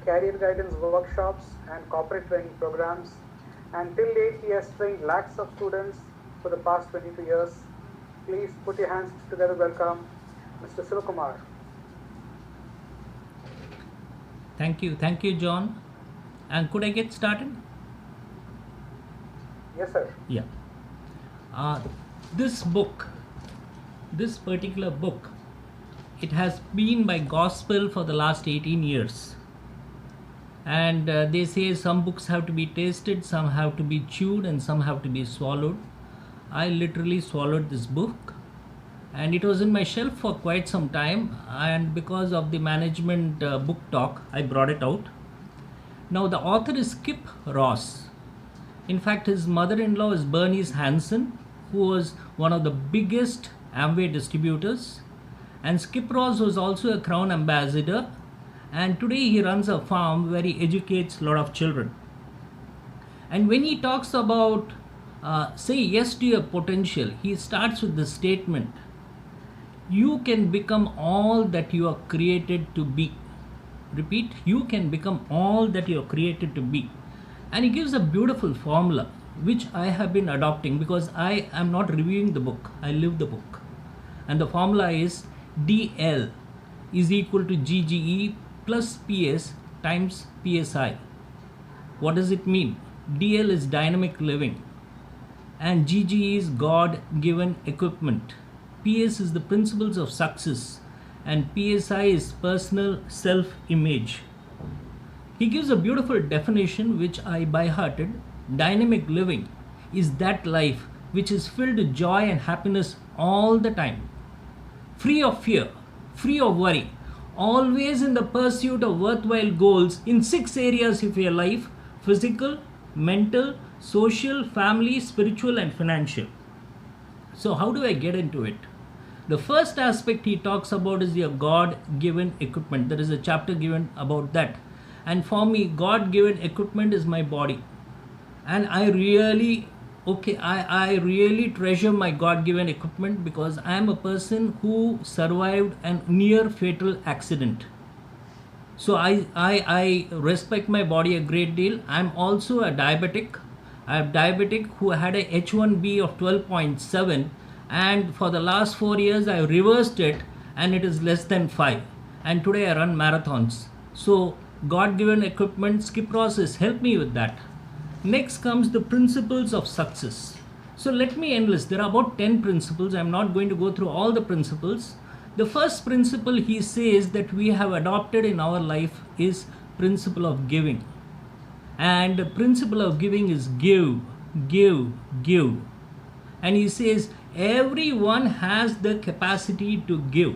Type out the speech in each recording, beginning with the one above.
career guidance workshops, and corporate training programs. And till date, he has trained lakhs of students for the past 22 years. Please put your hands together. Welcome Mr. Sivakumar. Thank you, John. And could I get started? Yes, sir. Yeah. Uh, this book, this particular book, it has been my gospel for the last 18 years. And they say some books have to be tasted, some have to be chewed, and some have to be swallowed. I literally swallowed this book, and it was in my shelf for quite some time. And because of the management book talk, I brought it out. Now, the author is Skip Ross. In fact, his mother-in-law is Bernice Hansen, who was one of the biggest Amway distributors. And Skip Ross was also a Crown ambassador. And today he runs a farm where he educates a lot of children. And when he talks about say yes to your potential, he starts with the statement, you can become all that you are created to be. Repeat, you can become all that you are created to be. And he gives a beautiful formula, which I have been adopting because I am not reviewing the book, I live the book. And the formula is DL is equal to GGE plus PS times PSI. What does it mean? DL is dynamic living, and GGE is God given equipment. PS is the principles of success, and PSI is personal self image. He gives a beautiful definition which I by hearted. Dynamic living is that life which is filled with joy and happiness all the time, free of fear, free of worry, always in the pursuit of worthwhile goals in 6 areas of your life: physical, mental, social, family, spiritual, and financial. So, how do I get into it? The first aspect he talks about is your God given equipment. There is a chapter given about that. And for me, God given equipment is my body. And I really treasure my God given equipment because I am a person who survived a near fatal accident. So I respect my body a great deal. I'm also a diabetic. I'm diabetic who had a H1B of 12.7, and for the last 4 years I reversed it and it is less than 5. And today I run marathons. So God given equipment, Skip Ross has helped me with that. Next comes the principles of success. So let me enlist. There are about 10 principles. I'm not going to go through all the principles. The first principle he says that we have adopted in our life is principle of giving. And the principle of giving is give, give, give. And he says everyone has the capacity to give.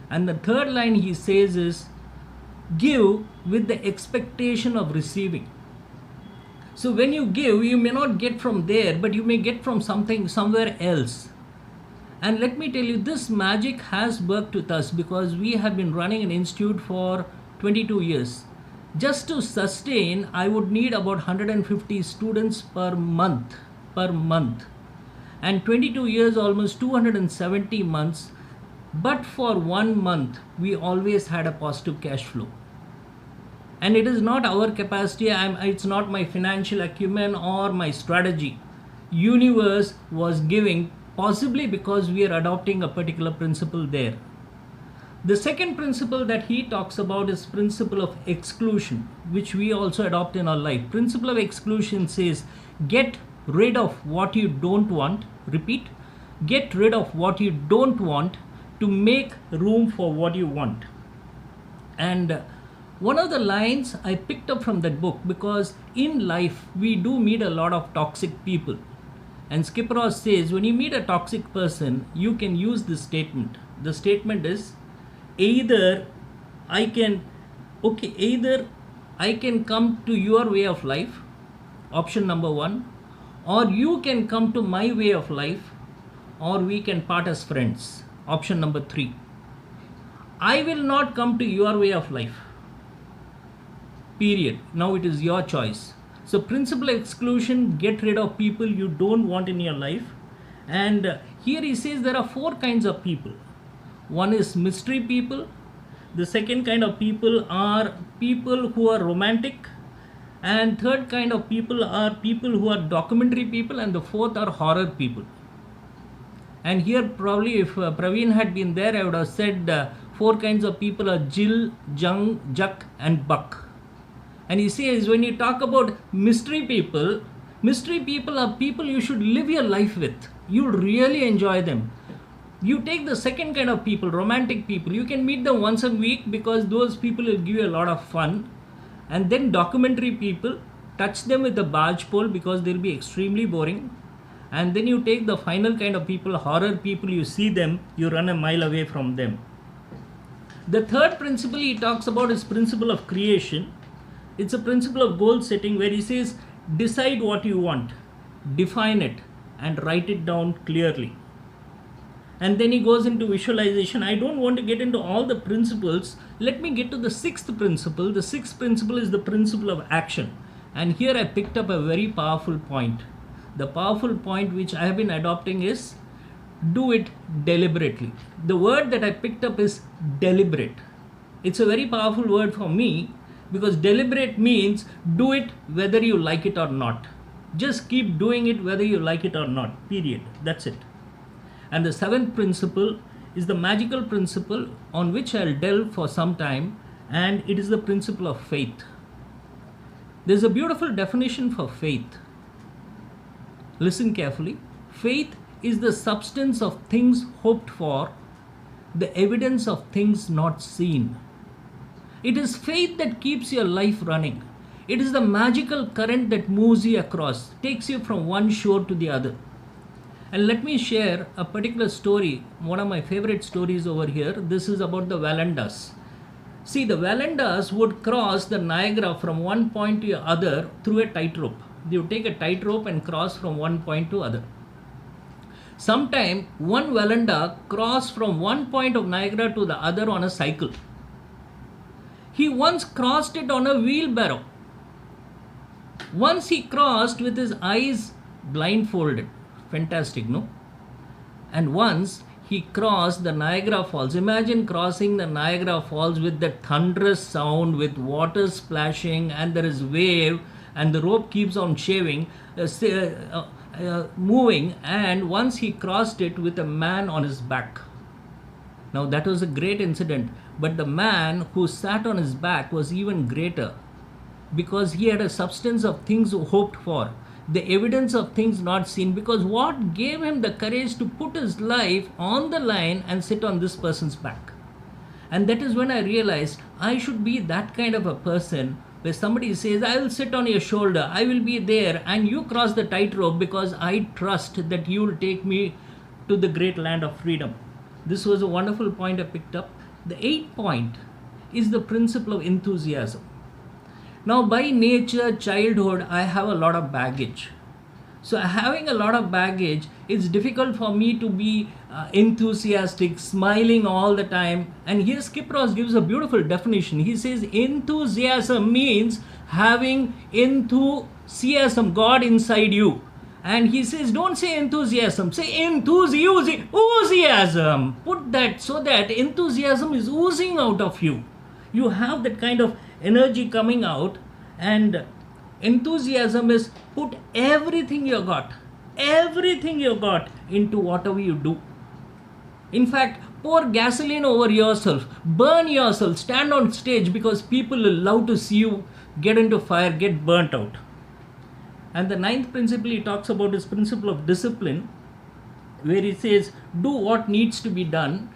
And the third line he says is give with the expectation of receiving. So when you give, you may not get from there, but you may get from something somewhere else. And let me tell you, this magic has worked with us because we have been running an institute for 22 years. Just to sustain, I would need about 150 students per month. And 22 years, almost 270 months. But for 1 month, we always had a positive cash flow. And it is not our capacity, it's not my financial acumen or my strategy. Universe was giving, possibly because we are adopting a particular principle there. The second principle that he talks about is principle of exclusion, which we also adopt in our life. Principle of exclusion says, get rid of what you don't want. Repeat, get rid of what you don't want to make room for what you want. And one of the lines I picked up from that book, because in life we do meet a lot of toxic people. And Skip Ross says when you meet a toxic person, you can use this statement. The statement is either I can come to your way of life, option number 1, or you can come to my way of life, or we can part as friends, option number 3. I will not come to your way of life. Period. Now it is your choice. So principle of exclusion, get rid of people you don't want in your life. And here he says there are 4 kinds of people. One is mystery people, The second kind of people are people who are romantic, and third kind of people are people who are documentary people, and the fourth are horror people. And here probably if Praveen had been there, I would have said four kinds of people are Jill, Jung, Juck and Buck. And he says when you talk about mystery people are people you should live your life with. You'll really enjoy them. You take the second kind of people, romantic people, you can meet them once a week because those people will give you a lot of fun. And then documentary people, touch them with a barge pole because they'll be extremely boring. And then you take the final kind of people, horror people, you see them, you run a mile away from them. The third principle he talks about is principle of creation. It's a principle of goal setting where he says, decide what you want, define it, and write it down clearly. And then he goes into visualization. I don't want to get into all the principles. Let me get to the sixth principle. The sixth principle is the principle of action. And here I picked up a very powerful point. The powerful point which I have been adopting is do it deliberately. The word that I picked up is deliberate. It's a very powerful word for me because deliberate means do it whether you like it or not. Just keep doing it whether you like it or not. Period. That's it. And the seventh principle is the magical principle on which I'll delve for some time, and it is the principle of faith. There's a beautiful definition for faith. Listen carefully. Faith is the substance of things hoped for, the evidence of things not seen. It is faith that keeps your life running. It is the magical current that moves you across, takes you from one shore to the other. And let me share a particular story, one of my favorite stories over here. This is about the Valandas. See, the Valandas would cross the Niagara from one point to the other through a tightrope. They would take a tightrope and cross from one point to other. Sometime one Valanda crossed from one point of Niagara to the other on a cycle. He once crossed it on a wheelbarrow. Once he crossed with his eyes blindfolded. Fantastic, no? And once he crossed the Niagara Falls. Imagine crossing the Niagara Falls with that thunderous sound, with water splashing, and there is wave, and the rope keeps on moving. And once he crossed it with a man on his back. Now that was a great incident, but the man who sat on his back was even greater because he had a substance of things hoped for, the evidence of things not seen, because what gave him the courage to put his life on the line and sit on this person's back. And that is when I realized I should be that kind of a person where somebody says, I will sit on your shoulder, I will be there, and you cross the tightrope because I trust that you will take me to the great land of freedom. This was a wonderful point I picked up. The eighth point is the principle of enthusiasm. Now, by nature, childhood, I have a lot of baggage. So having a lot of baggage, it's difficult for me to be enthusiastic, smiling all the time. And here Skip Ross gives a beautiful definition. He says enthusiasm means having enthusiasm, God inside you. And he says, don't say enthusiasm, say enthusiasm. Put that so that enthusiasm is oozing out of you. You have that kind of energy coming out, and enthusiasm is put everything you got into whatever you do. In fact, pour gasoline over yourself, burn yourself, stand on stage because people will love to see you get into fire, get burnt out. And the ninth principle he talks about is principle of discipline, where he says, do what needs to be done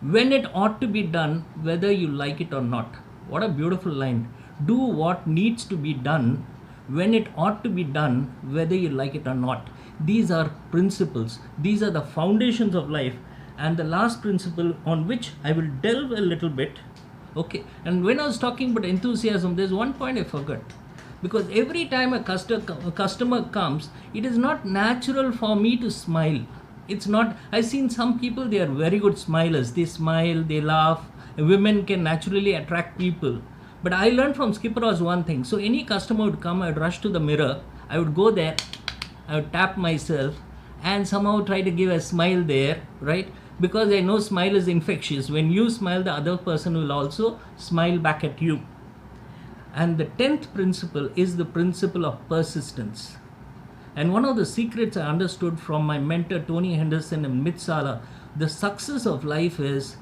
when it ought to be done, whether you like it or not. What a beautiful line. Do what needs to be done when it ought to be done, whether you like it or not. These are principles. These are the foundations of life. And the last principle on which I will delve a little bit. Okay, and when I was talking about enthusiasm, there's one point I forgot. Because every time a customer comes, it is not natural for me to smile. It's not. I've seen some people, they are very good smilers. They smile, they laugh. Women can naturally attract people. But I learned from Skip Ross one thing. So any customer would come, I would rush to the mirror. I would go there, I would tap myself and somehow try to give a smile there, right? because I know smile is infectious. When you smile, the other person will also smile back at you. And the 10th principle is the principle of persistence. And one of the secrets I understood from my mentor Tony Henderson in Mitsala, the success of life is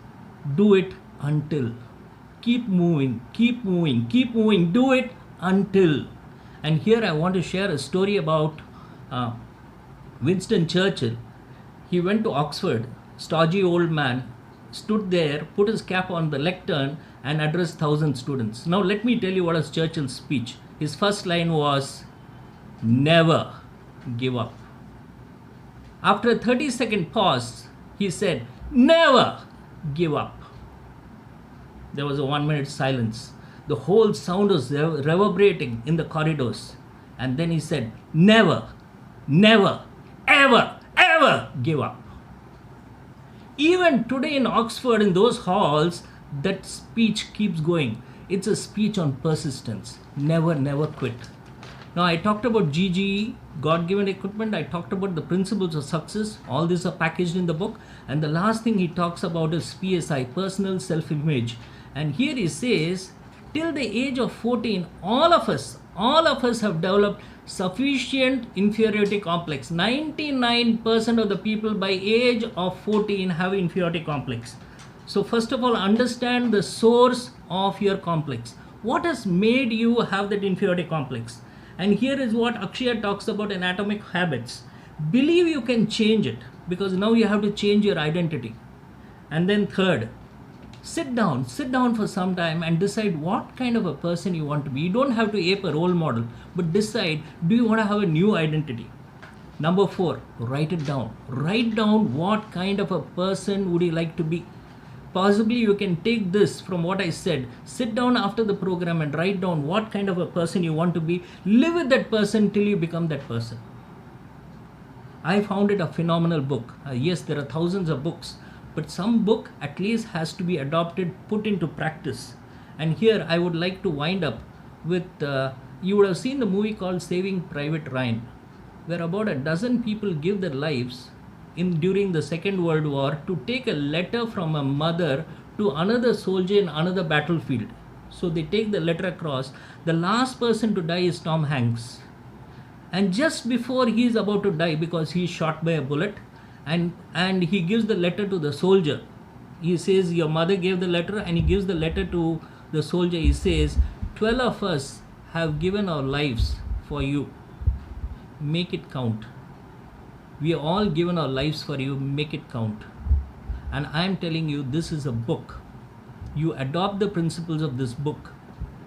do it until. Keep moving, keep moving, keep moving, do it until. And here I want to share a story about Winston Churchill. He went to Oxford, stodgy old man, stood there, put his cap on the lectern and addressed 1,000 students. Now let me tell you what was Churchill's speech. His first line was, never give up. After a 30-second pause, he said, never give up. There was a 1-minute silence. The whole sound was reverberating in the corridors. And then he said, never, never, ever, ever give up. Even today in Oxford, in those halls, that speech keeps going. It's a speech on persistence. Never, never quit. Now, I talked about GGE, God-given equipment. I talked about the principles of success. All these are packaged in the book. And the last thing he talks about is PSI, personal self-image. And here he says, till the age of 14, all of us have developed sufficient inferiority complex. 99% of the people by age of 14 have inferiority complex. So first of all, understand the source of your complex. What has made you have that inferiority complex? And here is what Akshaya talks about in Atomic Habits. Believe you can change it, because now you have to change your identity. And then third, sit down for some time and decide what kind of a person you want to be. You don't have to ape a role model, but decide, do you want to have a new identity? Number 4, write it down. Write down what kind of a person would you like to be. Possibly you can take this from what I said. Sit down after the program and write down what kind of a person you want to be. Live with that person till you become that person. I found it a phenomenal book. Yes, there are thousands of books, but some book at least has to be adopted, put into practice. And here I would like to wind up with, you would have seen the movie called Saving Private Ryan, where about a dozen people give their lives during the Second World War to take a letter from a mother to another soldier in another battlefield. So they take the letter across. The last person to die is Tom Hanks. And just before he is about to die, because he is shot by a bullet, and he gives the letter to the soldier. He says, your mother gave the letter, and he gives the letter to the soldier. He says, 12 of us have given our lives for you. Make it count. We are all given our lives for you. Make it count. And I am telling you, this is a book. You adopt the principles of this book,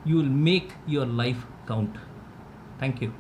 you will make your life count. Thank you.